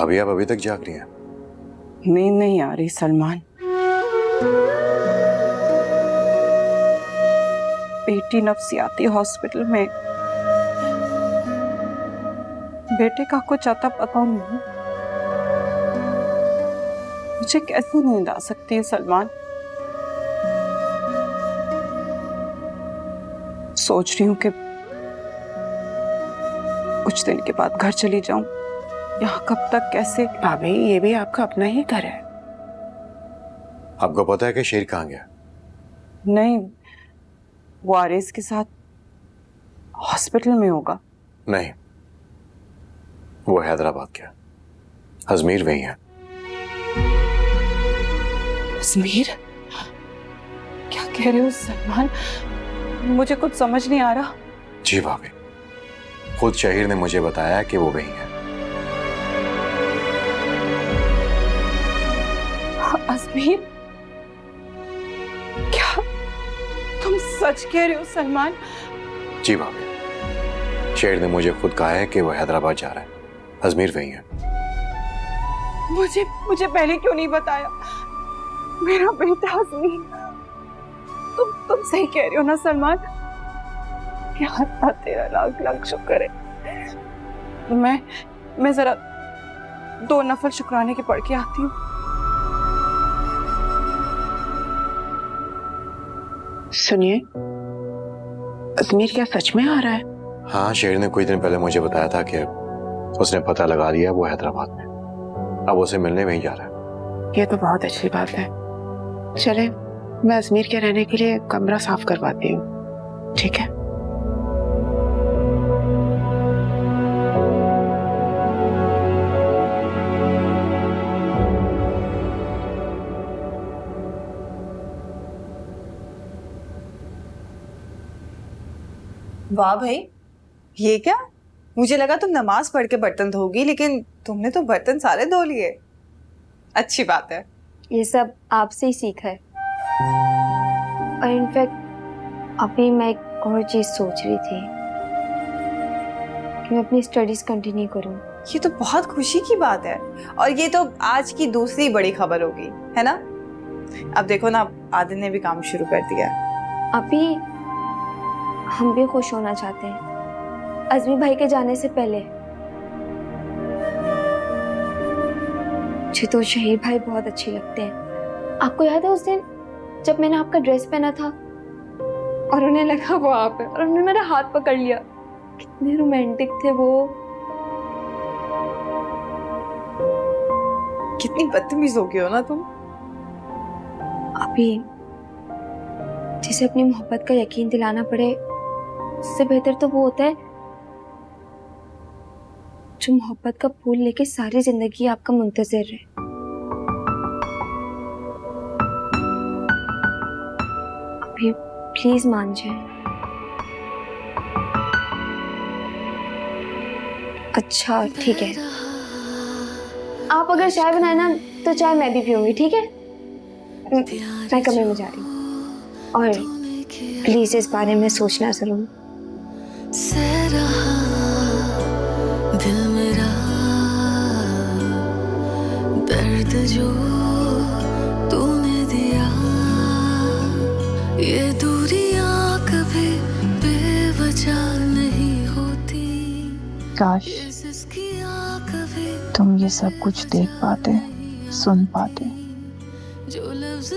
भाभी आप अभी तक जाग रही हैं? नींद नहीं आ रही सलमान। बेटी नफ्सियाती हॉस्पिटल में, बेटे का कुछ अता पता नहीं। मुझे कैसे नींद आ सकती है सलमान? सोच रही हूँ कि कुछ दिन के बाद घर चली जाऊं। यहाँ कब तक कैसे? भाभी ये भी आपका अपना ही घर है। आपको पता है कि शेर कहाँ गया? नहीं, वो आरेज के साथ हॉस्पिटल में होगा। नहीं, वो हैदराबाद गया। अजमेर वही है। अजमेर? क्या कह रहे हो सलमान? मुझे कुछ समझ नहीं आ रहा। जी भाभी, खुद शहीर ने मुझे बताया कि वो वही है। अजमेर? क्या तुम सच कह रहे हो सलमान? जी भाभी, शेर ने मुझे खुद कहा है कि वो हैदराबाद जा रहा है। अजमेर वही है। मुझे पहले क्यों नहीं बताया? मेरा बेटा अजमेर। तुम सही कह रहे हो ना सलमान? या अल्लाह तेरा लाख लाख शुक्र है। मैं जरा 2 नफल शुक्राने के पढ़ के आती हूँ। सुनिए, अजमेर क्या सच में आ रहा है? हाँ, शेर ने कुछ दिन पहले मुझे बताया था कि उसने पता लगा लिया वो हैदराबाद में। अब उसे मिलने वहीं जा रहा है। ये तो बहुत अच्छी बात है। चले, मैं अजमेर के रहने के लिए कमरा साफ करवाती हूँ। ठीक है? वाह भाई, ये क्या? मुझे लगा तुम नमाज पढ़ के बर्तन धोगी, लेकिन तुमने तो बर्तन सारे धो लिए। अच्छी बात है। ये सब आपसे ही सीखा है। और इनफैक्ट अभी मैं एक और चीज सोच रही थी कि मैं अपनी स्टडीज कंटिन्यू करूं। ये तो बहुत खुशी की बात है, और ये तो आज की दूसरी बड़ी खबर होगी, है ना? अब देखो ना, आदिल ने भी काम शुरू कर दिया। अभी हम भी खुश होना चाहते हैं अजमी भाई के जाने से पहले। मुझे तो शहीर भाई बहुत अच्छे लगते हैं। आपको याद है उस दिन जब मैंने आपका ड्रेस पहना था और उन्हें लगा वो आप है और उन्होंने मेरा हाथ पकड़ लिया? कितने रोमांटिक थे वो। कितनी बदतमीज हो गई हो ना तुम। अभी जिसे अपनी मोहब्बत का यकीन दिलाना पड़े, उससे बेहतर तो वो होता है जो मोहब्बत का फूल लेके सारी जिंदगी आपका मुंतजिर रहे। अभी प्लीज मान जाए। अच्छा ठीक है, आप अगर चाय बनाए ना तो चाय मैं भी पीऊंगी, ठीक है? मैं कमरे में जा रही हूँ, और प्लीज इस बारे में सोचना जरूर। दिल मेरा दर्द जो तूने दिया, ये दूरियां कभी बेवजह नहीं होती। काश तुम ये सब कुछ देख पाते, सुन पाते।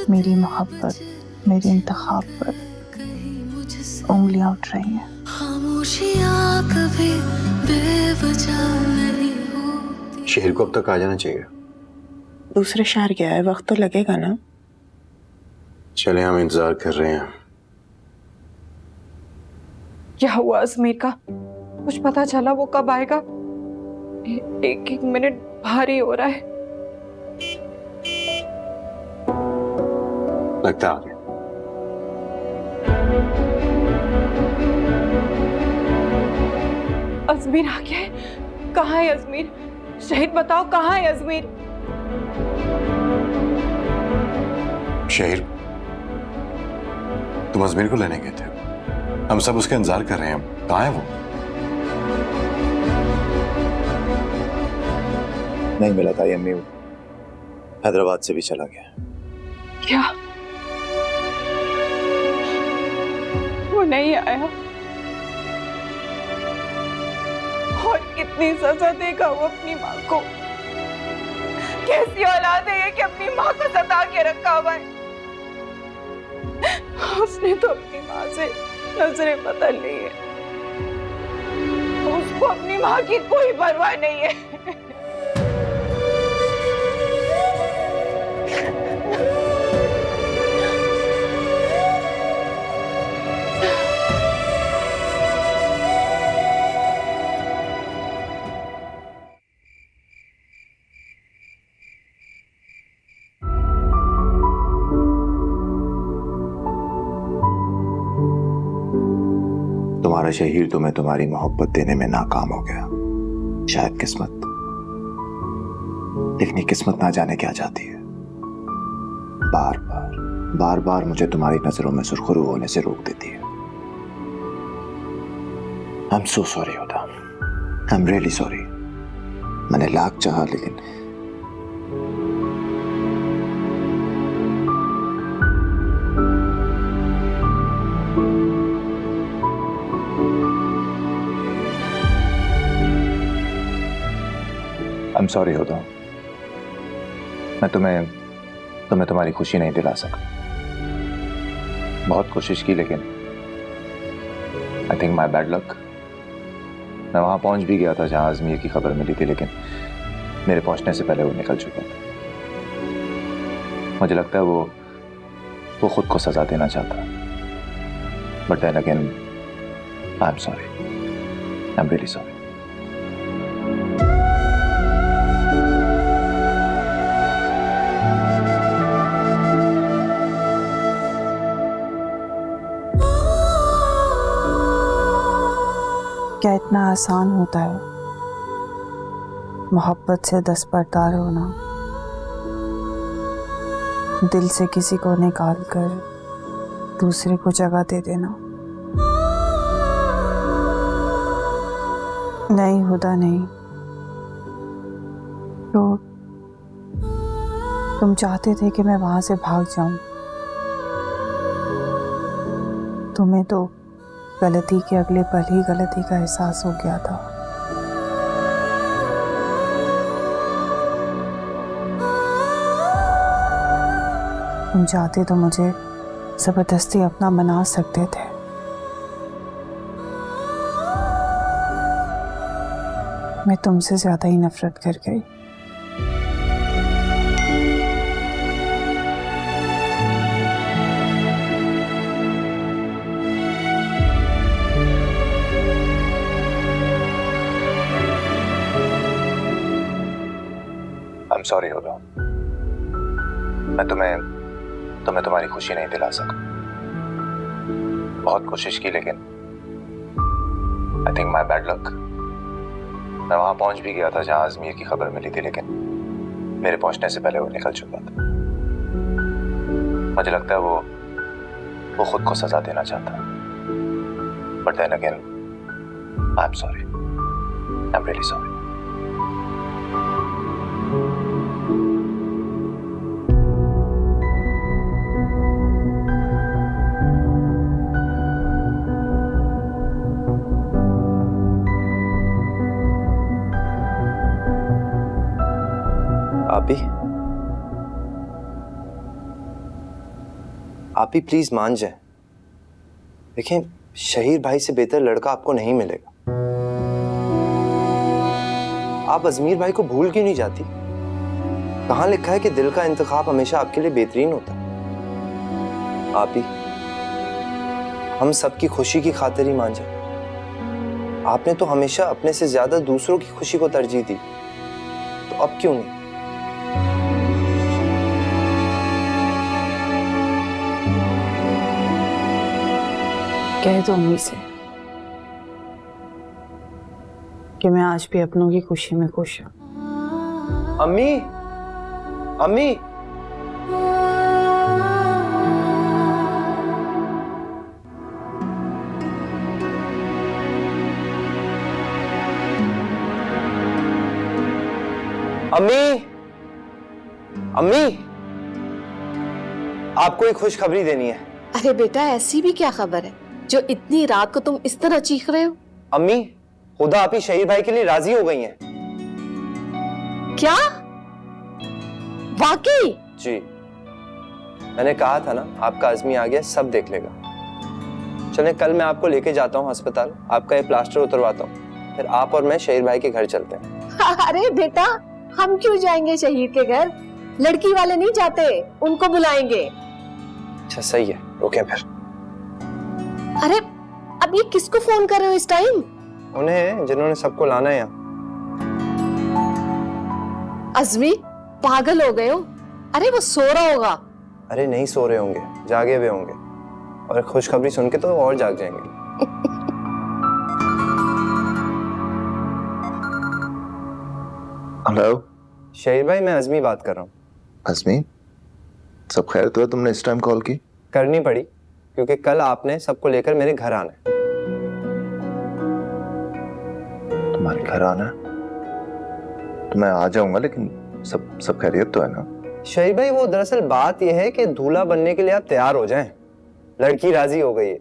मेरी मोहब्बत, मेरे इंतखाब पर उंगलियां उठ रही हैं। खामोशियां कभी बेवजह नहीं होती। शेर को अब तक आ जाना चाहिए। दूसरे शहर गया है, वक्त तो लगेगा ना। चले, हम इंतजार कर रहे हैं। क्या हुआ अजमेर का? कुछ पता चला वो कब आएगा? एक एक मिनट भारी हो रहा है। लगता आ गया। अजमेर आ गया है? कहाँ है अजमेर? शहीद बताओ, कहाँ है अजमेर? शहीर, तुम अजमेर को लेने गए थे। हम सब उसका इंतजार कर रहे हैं। कहाँ है वो? नहीं मिला था अम्मी, हैदराबाद से भी चला गया। क्या? वो नहीं आया? और कितनी सजा देगा वो अपनी माँ को? कैसी औलाद है ये कि अपनी माँ को सता के रखा हुआ है? उसने तो अपनी माँ से नजरें बदल ली है। उसको अपनी माँ की कोई परवाह नहीं है। तुम्हारा शहीर तुम्हें तुम्हारी मोहब्बत देने में नाकाम हो गया, शायद किस्मत। लेकिन किस्मत ना जाने क्या चाहती है, बार बार बार बार मुझे तुम्हारी नजरों में सुरखरू होने से रोक देती है। आई एम सो सॉरी होता, आई एम रियली सॉरी। मैंने लाख चाहा लेकिन I'm sorry होता हूँ। मैं तुम्हें तुम्हारी खुशी नहीं दिला सका। बहुत कोशिश की लेकिन I think my bad luck। मैं वहां पहुंच भी गया था जहां अजमीर की खबर मिली थी, लेकिन मेरे पहुंचने से पहले वो निकल चुका था। मुझे लगता है वो खुद को सजा देना चाहता, but then again I am sorry, I am really sorry. क्या इतना आसान होता है मोहब्बत से दस्तबरदार होना, दिल से किसी को निकाल कर दूसरे को जगह दे देना? नहीं हुदा नहीं। तो तुम चाहते थे कि मैं वहां से भाग जाऊं। तुम्हें तो गलती के अगले पल ही गलती का एहसास हो गया था। तुम चाहते तो मुझे जबरदस्ती अपना बना सकते थे। मैं तुमसे ज्यादा ही नफरत कर गई। I'm sorry होगा, मैं तुम्हें तुम्हारी खुशी नहीं दिला सका। बहुत कोशिश की लेकिन I think my bad luck। मैं वहां पहुंच भी गया था जहां अजमीर की खबर मिली थी, लेकिन मेरे पहुंचने से पहले वो निकल चुका था। मुझे लगता है वो खुद को सजा देना चाहता, but then again I am sorry, I am really sorry. आप ही प्लीज मान जाए। देखें, शहीर भाई से बेहतर लड़का आपको नहीं मिलेगा। आप अजमीर भाई को भूल क्यों नहीं जाती? कहां लिखा है कि दिल का इंतखाब हमेशा आपके लिए बेहतरीन होता है? आप ही हम सबकी खुशी की खातिर ही मान जाए। आपने तो हमेशा अपने से ज्यादा दूसरों की खुशी को तरजीह दी, तो अब क्यों नहीं? कह दो अम्मी से कि मैं आज भी अपनों की खुशी में खुश हूं। अम्मी, अम्मी, अम्मी, अम्मी, आपको एक खुशखबरी देनी है। अरे बेटा, ऐसी भी क्या खबर है जो इतनी रात को तुम इस तरह चीख रहे हो? अम्मी, हुदा आप ही शहीद भाई के लिए राजी हो गई हैं। क्या? वाकई? जी, मैंने कहा था ना, आपका आजमी आ गया, सब देख लेगा। चलें, कल मैं आपको लेके जाता हूँ अस्पताल, आपका ये प्लास्टर उतरवाता हूँ, फिर आप और मैं शहीद भाई के घर चलते हैं। अरे बेटा, हम क्यों जाएंगे शहीद के घर? लड़की वाले नहीं जाते, उनको बुलाएंगे। अच्छा सही है, रुके फिर। अरे अब ये किसको फोन कर रहे हो इस टाइम? उन्हें, जिन्होंने सबको लाना है यहाँ। अज़मी, पागल हो गए हो? अरे वो सो रहा होगा। अरे नहीं सो रहे होंगे, जागे हुए होंगे, और खुशखबरी सुन के तो और जाग जाएंगे। हेलो शहीद भाई, मैं अज़मी बात कर रहा हूँ। अज़मी, सब खैर तो है? तुमने इस टाइम कॉल की? करनी पड़ी क्योंकि कल आपने सबको लेकर मेरे घर आना है। तुम्हारे घर आना है तो मैं आ जाऊंगा, लेकिन सब खैरियत तो है ना? शहीद भाई, वो दरअसल बात यह है कि दूल्हा बनने के लिए आप तैयार हो जाएं। लड़की राजी हो गई है।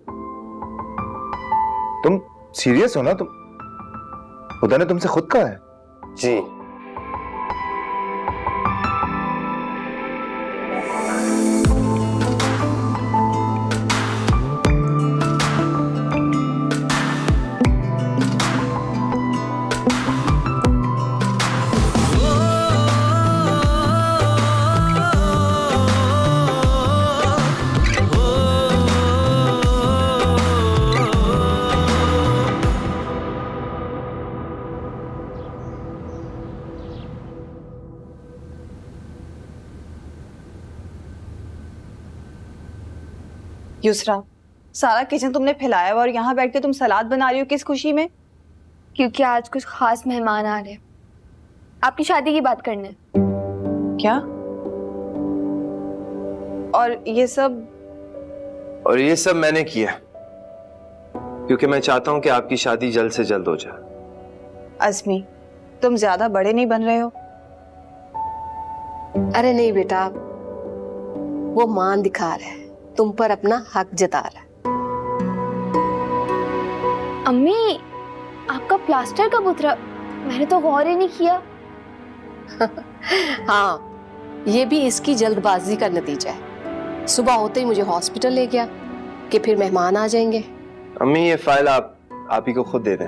तुम सीरियस हो ना? तुम, खुदा ने तुमसे खुद कहा है? जी। युसरा, सारा किचन तुमने फैलाया हुआ और यहाँ बैठ के तुम सलाद बना रही हो, किस खुशी में? क्योंकि आज कुछ खास मेहमान आ रहे हैं, आपकी शादी की बात करने। क्या? और ये सब? और ये सब मैंने किया क्योंकि मैं चाहता हूं कि आपकी शादी जल्द से जल्द हो जाए। अज़मी, तुम ज्यादा बड़े नहीं बन रहे हो? अरे नहीं बेटा, वो मान दिखा रहा है, तुम पर अपना हक जता रहा है। अम्मी, आपका प्लास्टर कब उतरा? मैंने तो गौर ही नहीं किया। हाँ, ये भी इसकी जल्दबाजी का नतीजा है। सुबह होते ही मुझे हॉस्पिटल ले गया कि फिर मेहमान आ जाएंगे। अम्मी, ये फाइल आप ही को खुद दे दें।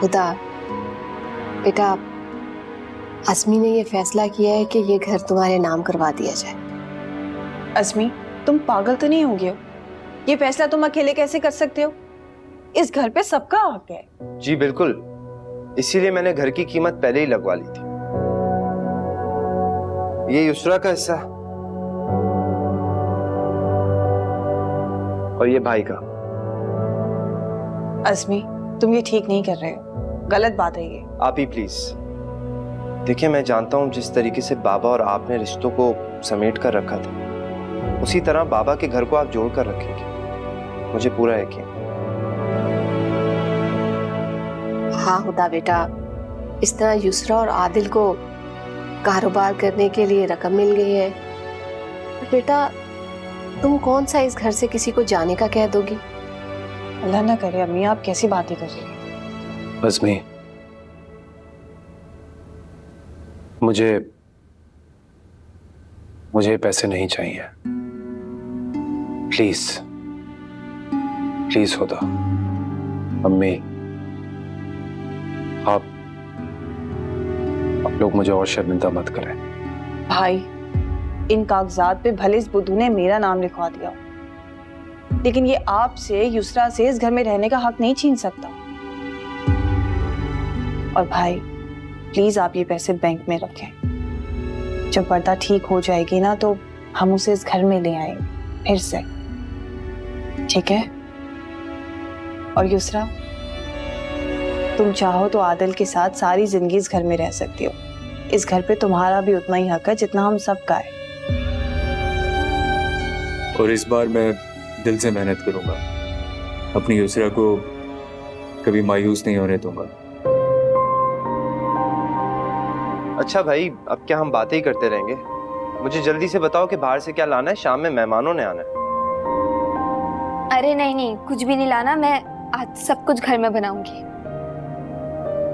खुदा, बेटा, अज़मी ने ये फैसला किया है कि ये घर तुम्हारे नाम करवा दिया जाए। अज़मी, तुम पागल तो नहीं हो गए हो? ये फैसला तुम अकेले कैसे कर सकते हो? इस घर पे सबका हक है। जी बिल्कुल, इसीलिए मैंने घर की कीमत पहले ही लगवा ली थी। ये युसरा का हिस्सा और ये भाई का। अज़मी, तुम ये ठीक नहीं कर रहे हो, गलत बात है ये। आप ही प्लीज देखिए, मैं जानता हूं जिस तरीके से बाबा और आपने रिश्तों को समेट कर रखा था, उसी तरह बाबा के घर को आप जोड़ कर रखेंगे, मुझे पूरा यकीन। हाँ खुदा बेटा, इस तरह युसरा और आदिल को कारोबार करने के लिए रकम मिल गई है। बेटा, तुम कौन सा इस घर से किसी को जाने का कह दोगी? अल्लाह ना करे अम्मी, आप कैसी बातें कर रही हैं? अज़मी, मुझे पैसे नहीं चाहिए, प्लीज प्लीज खुदा। अम्मी, आप लोग मुझे और शर्मिंदा मत करें। भाई, इन कागजात पे भले इस बुद्धू ने मेरा नाम लिखवा दिया, लेकिन ये आपसे, युसरा से इस घर में रहने का हक नहीं छीन सकता। और भाई, प्लीज आप ये पैसे बैंक में रखें। जब पर्दा ठीक हो जाएगी ना, तो हम उसे इस घर में ले आएंगे फिर से, ठीक है? और युसरा, तुम चाहो तो आदिल के साथ सारी जिंदगी इस घर में रह सकती हो। इस घर पे तुम्हारा भी उतना ही हक है जितना हम सबका है। और इस बार मैं दिल से मेहनत करूंगा, अपनी युसरा को कभी मायूस नहीं होने दूंगा। अच्छा भाई, अब क्या हम बातें ही करते रहेंगे? मुझे जल्दी से बताओ कि बाहर से क्या लाना है, शाम में मेहमानों ने आना है। अरे नहीं नहीं, कुछ भी नहीं लाना, मैं आज सब कुछ घर में बनाऊंगी।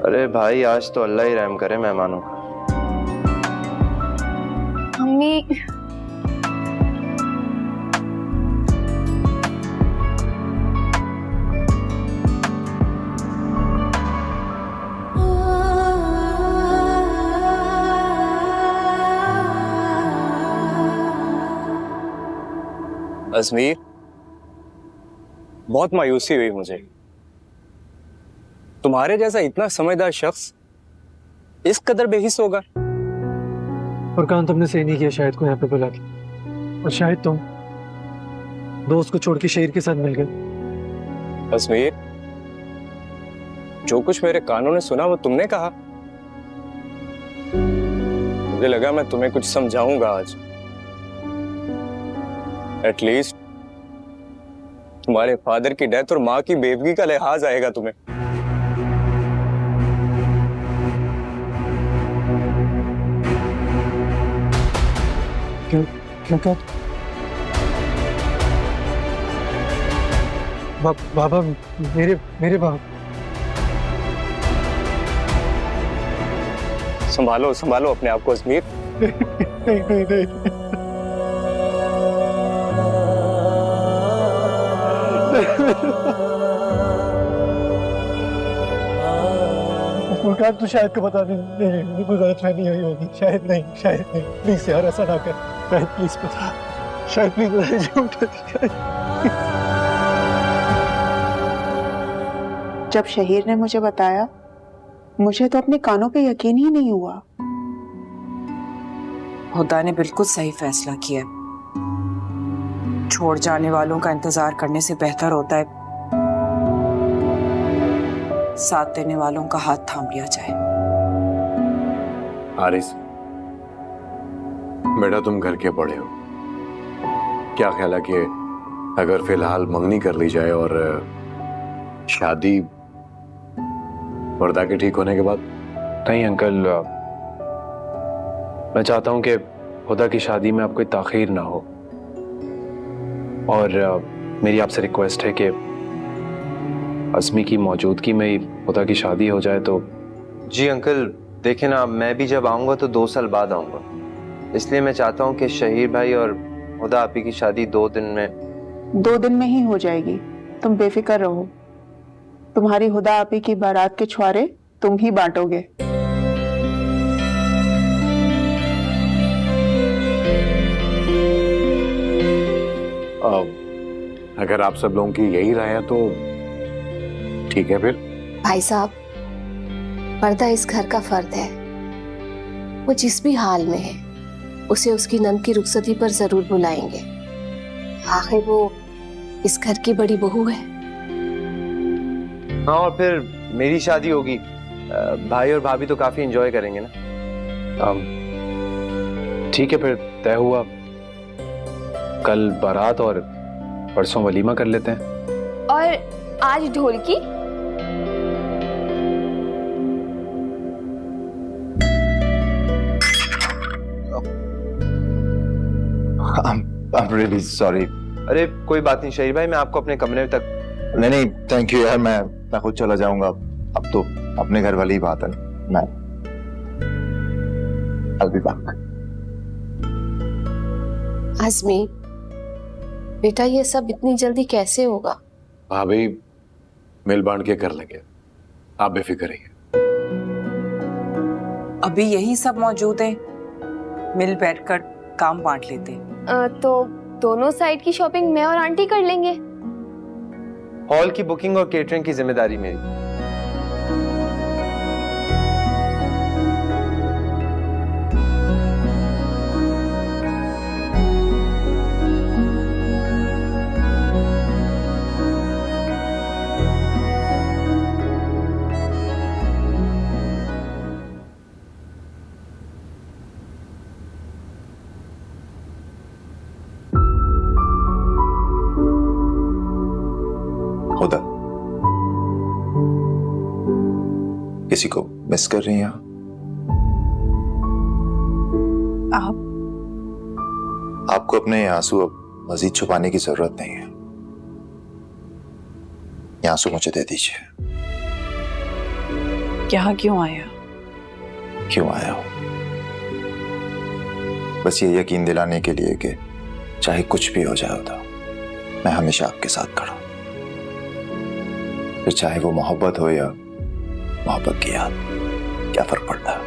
अरे भाई, आज तो अल्लाह ही रहम करे मेहमानों का। मम्मी, अजमीर, बहुत मायूसी हुई मुझे। तुम्हारे जैसा इतना समझदार शख्स इस कदर बेहिस होगा। और काम तुमने सही नहीं किया शाहिद को यहाँ पे बुला के, और शायद तुम दोस्त को छोड़ के शहीर के साथ मिल गए। अजमीर, जो कुछ मेरे कानों ने सुना वो तुमने कहा। मुझे लगा मैं तुम्हें कुछ समझाऊंगा आज। एटलीस्ट तुम्हारे फादर की डेथ और माँ की बेवगी का लिहाज आएगा तुम्हें। क्या बाबा, मेरे बाप। संभालो संभालो अपने आप को अजमीर। नहीं। फुरकान तो शायद को बता नहीं, गलतफहमी हुई होगी। शायद नहीं, प्लीज यार ऐसा ना कर। शायद प्लीज बता, शायद प्लीज बता, झूठ। जब शहीर ने मुझे बताया, मुझे तो अपने कानों पे यकीन ही नहीं हुआ। हुदा ने बिल्कुल सही फैसला किया। छोड़ जाने वालों का इंतजार करने से बेहतर होता है साथ देने वालों का हाथ थाम लिया जाए। हारिस बेटा, तुम घर के बड़े हो, क्या ख्याल है कि अगर फिलहाल मंगनी कर ली जाए और शादी वर्दा के ठीक होने के बाद? नहीं अंकल, मैं चाहता हूं कि हुदा की शादी में अब कोई ताखीर ना हो, और मेरी आपसे रिक्वेस्ट है कि अज़मी की मौजूदगी में ही हुदा की शादी हो जाए तो। जी अंकल, देखें ना, मैं भी जब आऊँगा तो 2 साल बाद आऊँगा, इसलिए मैं चाहता हूँ कि शहीर भाई और हुदा आपी की शादी 2 दिन में ही हो जाएगी। तुम बेफिक्र रहो, तुम्हारी हुदा आपी की बारात के छुआरे तुम ही बांटोगे। अगर आप सब लोगों की यही राय है तो ठीक है फिर। भाई साहब, पर्दा इस घर का फर्द है। वो जिस भी हाल में है उसे उसकी नंद की रुखसती पर जरूर बुलाएंगे। आखिर वो इस घर की बड़ी बहू है। हाँ, और फिर मेरी शादी होगी, भाई और भाभी तो काफी एंजॉय करेंगे ना। ठीक है, फिर तय हुआ, कल बारात और परसों वलीमा कर लेते हैं। और आज ढोलकी। I'm really sorry। अरे कोई बात नहीं शहीर भाई, मैं आपको अपने कमरे तक। नहीं थैंक यू यार, मैं खुद चला जाऊंगा। अब तो अपने घर वाली बात है। मैं I'll be back। आज़मी बेटा, ये सब इतनी जल्दी कैसे होगा? भाभी मिल बांट के कर लेंगे, आप बेफिक्र रहिए। अभी यही सब मौजूद है, मिल बैठकर काम बांट लेते हैं। तो दोनों साइड की शॉपिंग मैं और आंटी कर लेंगे। हॉल की बुकिंग और केटरिंग की जिम्मेदारी मेरी। हुदा, किसी को मिस कर रही हैं आप? आपको अपने आंसू अब मजीद छुपाने की जरूरत नहीं है। ये आंसू मुझे दे दीजिए। यहाँ क्यों आया? क्यों आया हूं? बस ये यकीन दिलाने के लिए कि चाहे कुछ भी हो जाए होता, मैं हमेशा आपके साथ खड़ा हूं। फिर चाहे वो मोहब्बत हो या मोहब्बत की याद, क्या फर्क पड़ता है?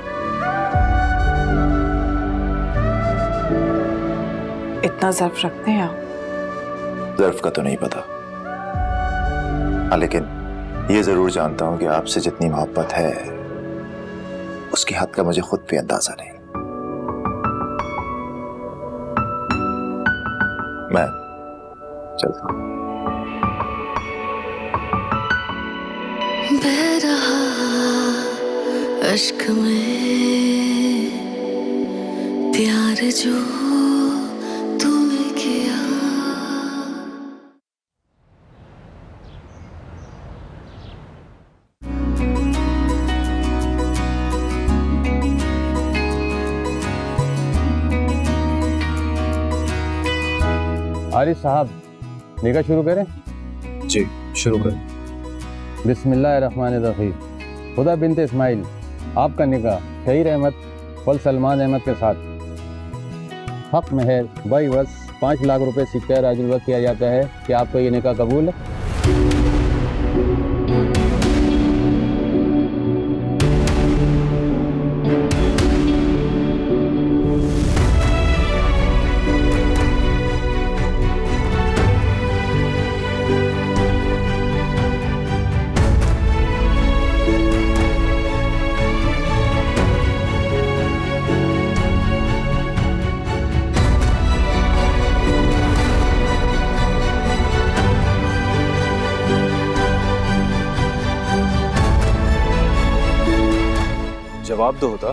इतना ज़र्फ रखते हैं आप? ज़र्फ का तो नहीं पता, हाँ, लेकिन ये जरूर जानता हूं कि आपसे जितनी मोहब्बत है उसकी हद का मुझे खुद भी अंदाजा नहीं। मैं चलता हूं। बह रहा अश्क में प्यार जो तूने किया। आरिफ साहब, निकाह शुरू करें? जी शुरू करें। बिस्मिल्लाहिर्रहमानिर्रहीम। खुदा बिनत इस्माइल, आपका निकाह शहीर अहमद वल सलमान अहमद के साथ हक महर बाई वस 5 लाख रुपए सिक्का राजुल किया जाता है। कि आपको ये निकाह कबूल है? जवाब दो होता।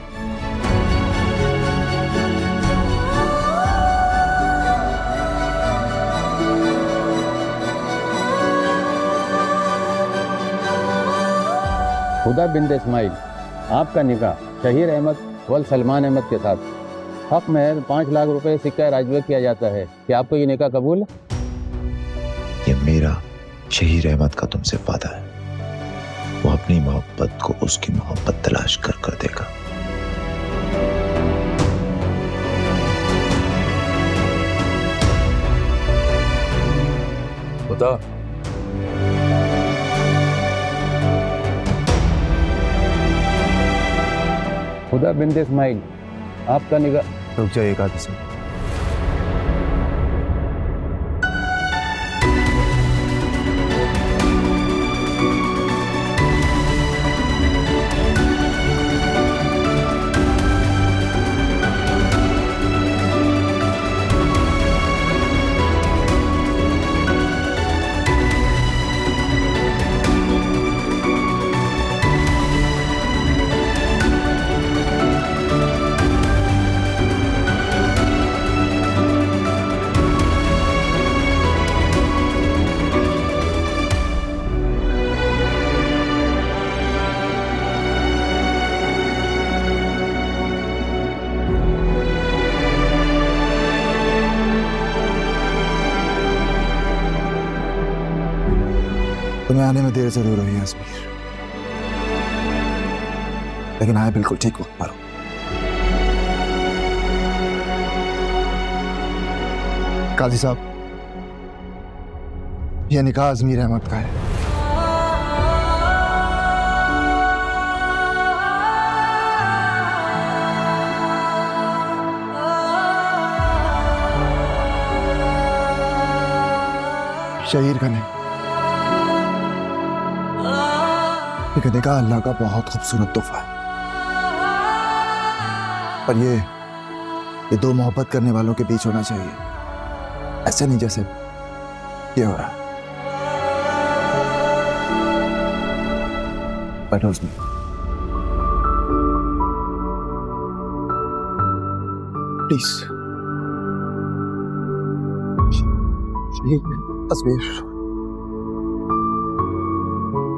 खुदा बिनत इस्माइल, आपका निकाह शहीर अहमद वल सलमान अहमद के साथ हक महर 5 लाख रुपए सिक्का राजुल किया जाता है। कि आपको ये निकाह कबूल है? ये मेरा शहीर अहमद का तुमसे वादा है, वो अपनी मोहब्बत को उसकी मोहब्बत तलाश कर कर देगा। खुदा खुदा बिनत इस्माइल, आपका निकाह। रुक जाइए काजी साहब। तुम्हें आने में देर जरूर हुई है अजमीर, लेकिन आए बिल्कुल ठीक वक्त पर हो। काजी साहब, यह निकाह अजमीर अहमद का है। शहीर का नहीं, लेकिन निकाह अल्लाह का बहुत खूबसूरत तोहफा है। और ये दो मोहब्बत करने वालों के बीच होना चाहिए, ऐसे नहीं जैसे ये हो रहा है। बैठो उसमें। प्लीज तस्वीर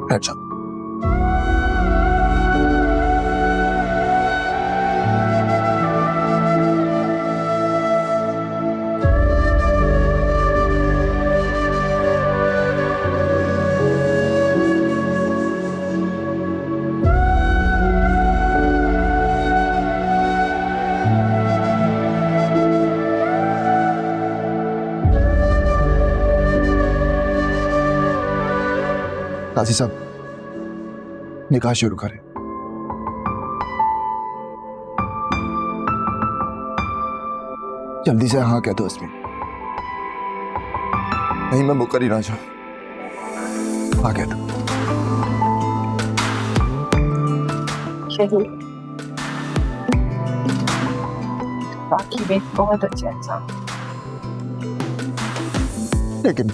बैठ जाओ। काजी साहब निकाह शुरू करें। जल्दी से हाँ कह दो अजमीर, नहीं मैं मुकर ही ना जाऊं। हाँ कह दो। बाकी भी बहुत अच्छे इंसान, लेकिन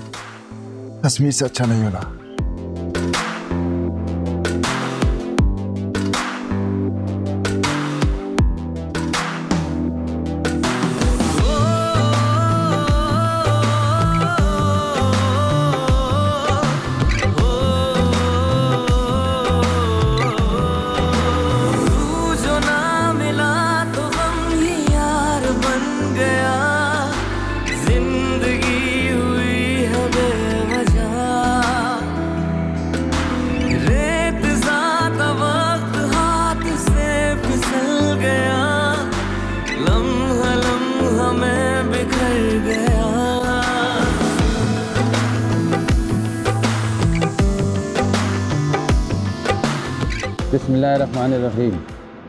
अजमीर से अच्छा नहीं होना। बिस्मिल्लाहिर्रहमानिर्रहीम।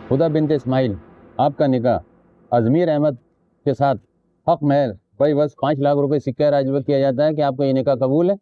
हुदा बिन्त इस्माइल, आपका निकाह अजमीर अहमद के साथ हक महर भाई बस 5 लाख रुपए सिक्का राजवत किया जाता है कि आपका ये निकाह कबूल है?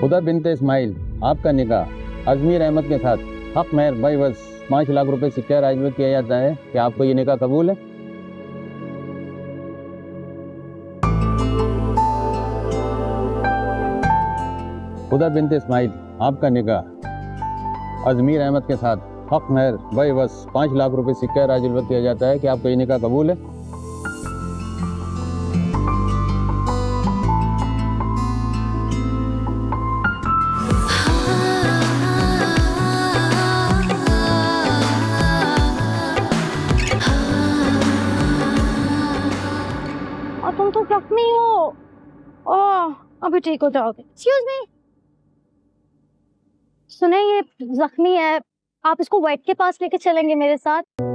हुदा बिन्त इस्माइल, आपका निकाह अजमीर अहमद के साथ हक महर भाई बस 5 लाख रुपए सिक्का राजवत किया जाता है कि आपको ये निकाह कबूल है? हुदा बिन्त इस्माइल, आपका निकाह अजमीर अहमद के साथ हक महर भाई बस 5 लाख रुपए सिक्का राजवत किया जाता है कि आपको ये निकाह कबूल है? तुम तो जख्मी हो। ओह, अभी ठीक हो जाओगे। एक्सक्यूज मी, सुने ये जख्मी है, आप इसको वेट के पास लेके चलेंगे मेरे साथ?